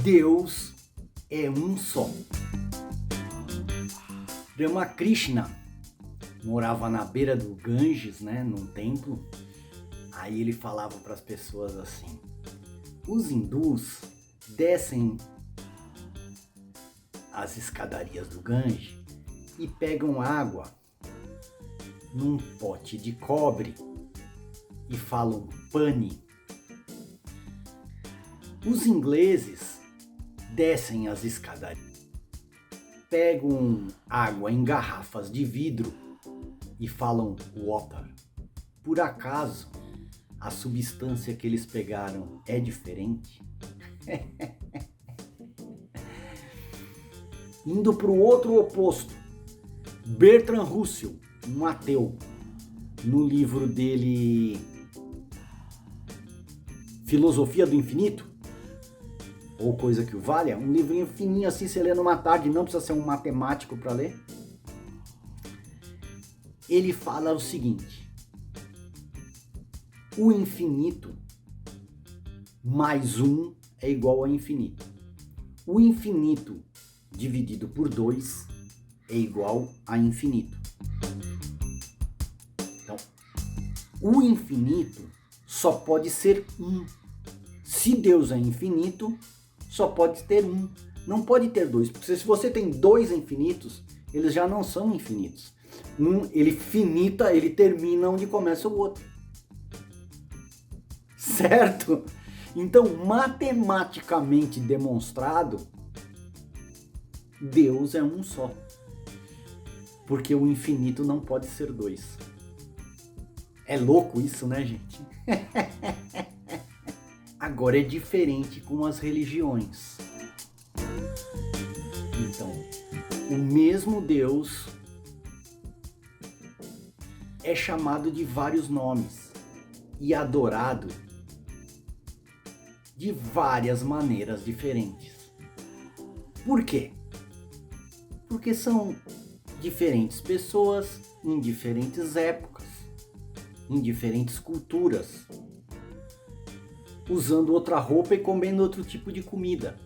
Deus é um só. Ramakrishna morava na beira do Ganges, né, num templo. Aí ele falava para as pessoas assim: os hindus descem as escadarias do Ganges e pegam água num pote de cobre e falam pani. Os ingleses descem as escadarias, pegam água em garrafas de vidro e falam water. Por acaso, a substância que eles pegaram é diferente? Indo para o outro oposto, Bertrand Russell, um ateu, no livro dele Filosofia do Infinito, ou coisa que o valha, um livrinho fininho assim, você lê numa tarde, não precisa ser um matemático para ler. Ele fala o seguinte: o infinito mais 1 é igual a infinito. O infinito dividido por 2 é igual a infinito. Então, o infinito só pode ser 1. Se Deus é infinito, só pode ter 1. Não pode ter 2, porque se você tem 2 infinitos, eles já não são infinitos. Ele finita, ele termina onde começa o outro. Certo? Então, matematicamente demonstrado, Deus é um só. Porque o infinito não pode ser 2. É louco isso, né, gente? Agora é diferente com as religiões. Então, o mesmo Deus é chamado de vários nomes e adorado de várias maneiras diferentes. Por quê? Porque são diferentes pessoas em diferentes épocas, em diferentes culturas, usando outra roupa e comendo outro tipo de comida.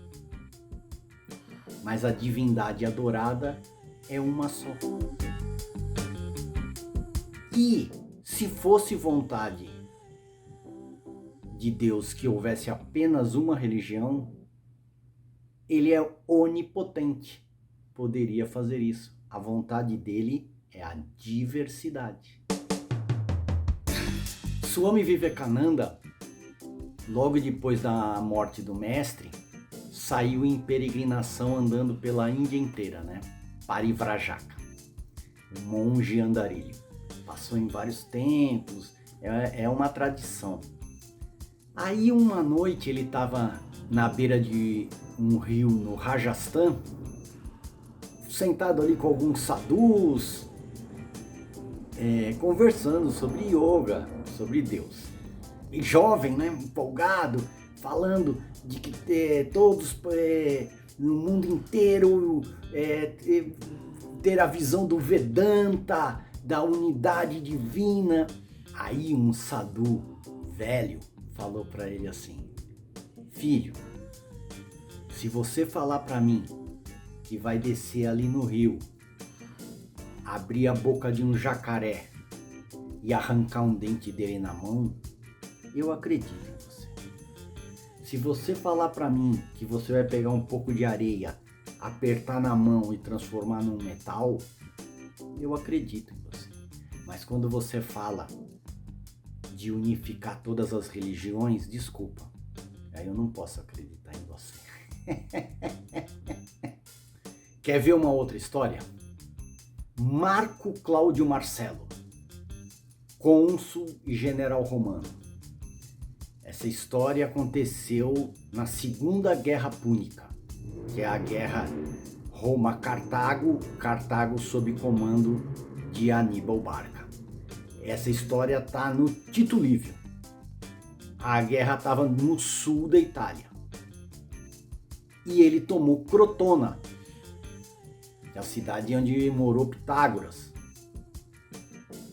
Mas a divindade adorada é uma só. E se fosse vontade de Deus que houvesse apenas uma religião, ele é onipotente, poderia fazer isso. A vontade dele é a diversidade. Swami Vivekananda, logo depois da morte do mestre, saiu em peregrinação andando pela Índia inteira, né? Parivrajaka, um monge andarilho. Passou em vários templos, é uma tradição. Aí uma noite ele estava na beira de um rio no Rajasthan, sentado ali com alguns sadhus, conversando sobre yoga, sobre Deus. E jovem, né, empolgado, falando de que todos no mundo inteiro ter a visão do Vedanta, da unidade divina. Aí um sadhu velho falou para ele assim: filho, se você falar para mim que vai descer ali no rio, abrir a boca de um jacaré e arrancar um dente dele na mão, eu acredito em você. Se você falar para mim que você vai pegar um pouco de areia, apertar na mão e transformar num metal, eu acredito em você. Mas quando você fala de unificar todas as religiões, desculpa, aí eu não posso acreditar em você. Quer ver uma outra história? Marco Cláudio Marcelo, cônsul e general romano. Essa história aconteceu na Segunda Guerra Púnica, que é a guerra Roma-Cartago, Cartago sob comando de Aníbal Barca. Essa história está no Tito Livio. A guerra estava no sul da Itália. E ele tomou Crotona, que é a cidade onde morou Pitágoras,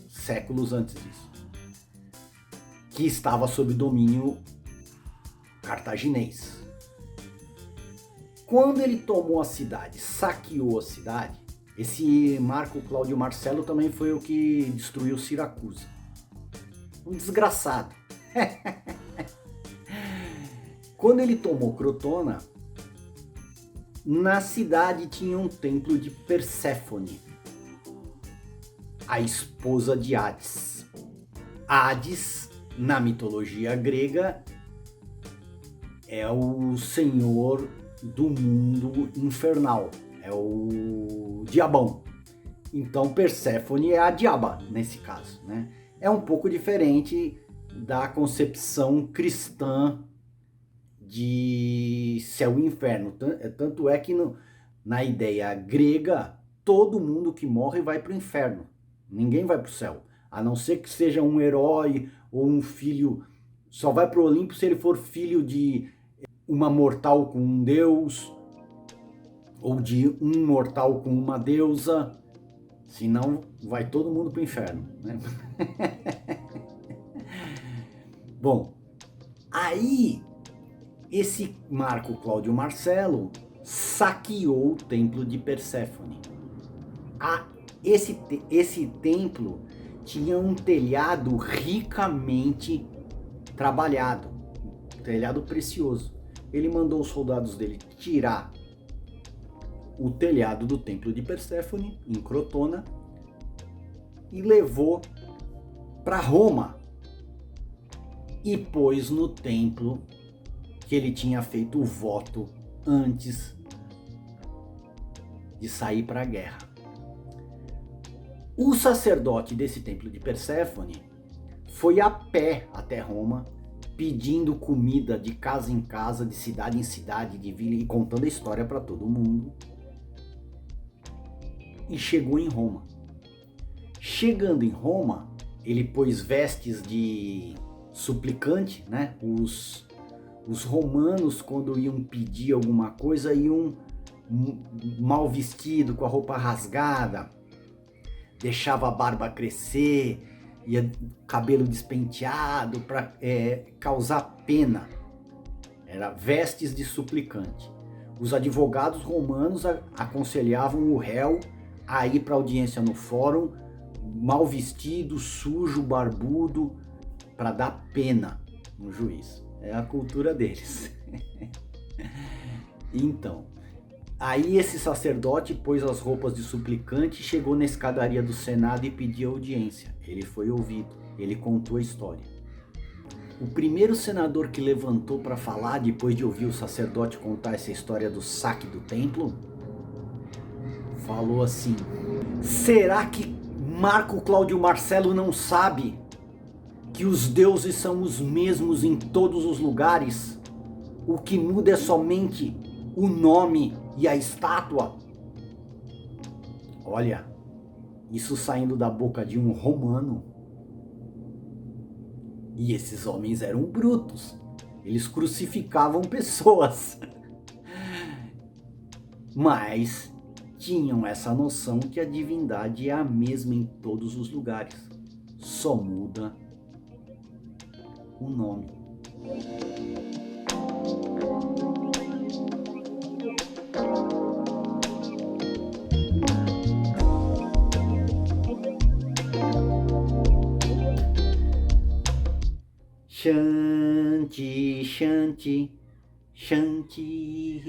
séculos antes disso, que estava sob domínio cartaginês. Quando ele tomou a cidade, saqueou a cidade, esse Marco Cláudio Marcelo também foi o que destruiu Siracusa. Um desgraçado. Quando ele tomou Crotona, na cidade tinha um templo de Perséfone, a esposa de Hades. Hades, na mitologia grega, é o senhor do mundo infernal, é o diabão. Então Perséfone é a diaba nesse caso, né? É um pouco diferente da concepção cristã de céu e inferno. Tanto é que na ideia grega, todo mundo que morre vai para o inferno. Ninguém vai para o céu. A não ser que seja um herói ou um filho. Só vai para o Olimpo se ele for filho de uma mortal com um deus. Ou de um mortal com uma deusa. Senão vai todo mundo para o inferno, né? Bom, aí esse Marco Cláudio Marcelo saqueou o templo de Perséfone. Esse templo tinha um telhado ricamente trabalhado, um telhado precioso. Ele mandou os soldados dele tirar o telhado do templo de Perséfone, em Crotona, e levou para Roma e pôs no templo que ele tinha feito o voto antes de sair para a guerra. O sacerdote desse templo de Perséfone foi a pé até Roma, pedindo comida de casa em casa, de cidade em cidade, de vila, e contando a história para todo mundo. E chegou em Roma. Chegando em Roma, ele pôs vestes de suplicante, né? Os romanos, quando iam pedir alguma coisa, iam mal vestido, com a roupa rasgada, deixava a barba crescer, ia cabelo despenteado para causar pena. Era vestes de suplicante. Os advogados romanos aconselhavam o réu a ir para audiência no fórum, mal vestido, sujo, barbudo, para dar pena no juiz. É a cultura deles. Então, aí esse sacerdote pôs as roupas de suplicante, chegou na escadaria do Senado e pediu audiência. Ele foi ouvido, ele contou a história. O primeiro senador que levantou para falar, depois de ouvir o sacerdote contar essa história do saque do templo, falou assim: será que Marco Cláudio Marcelo não sabe que os deuses são os mesmos em todos os lugares? O que muda é somente o nome e a estátua? Olha, isso saindo da boca de um romano. E esses homens eram brutos. Eles crucificavam pessoas. Mas tinham essa noção que a divindade é a mesma em todos os lugares. Só muda o nome. Shanti, Shanti, Shanti.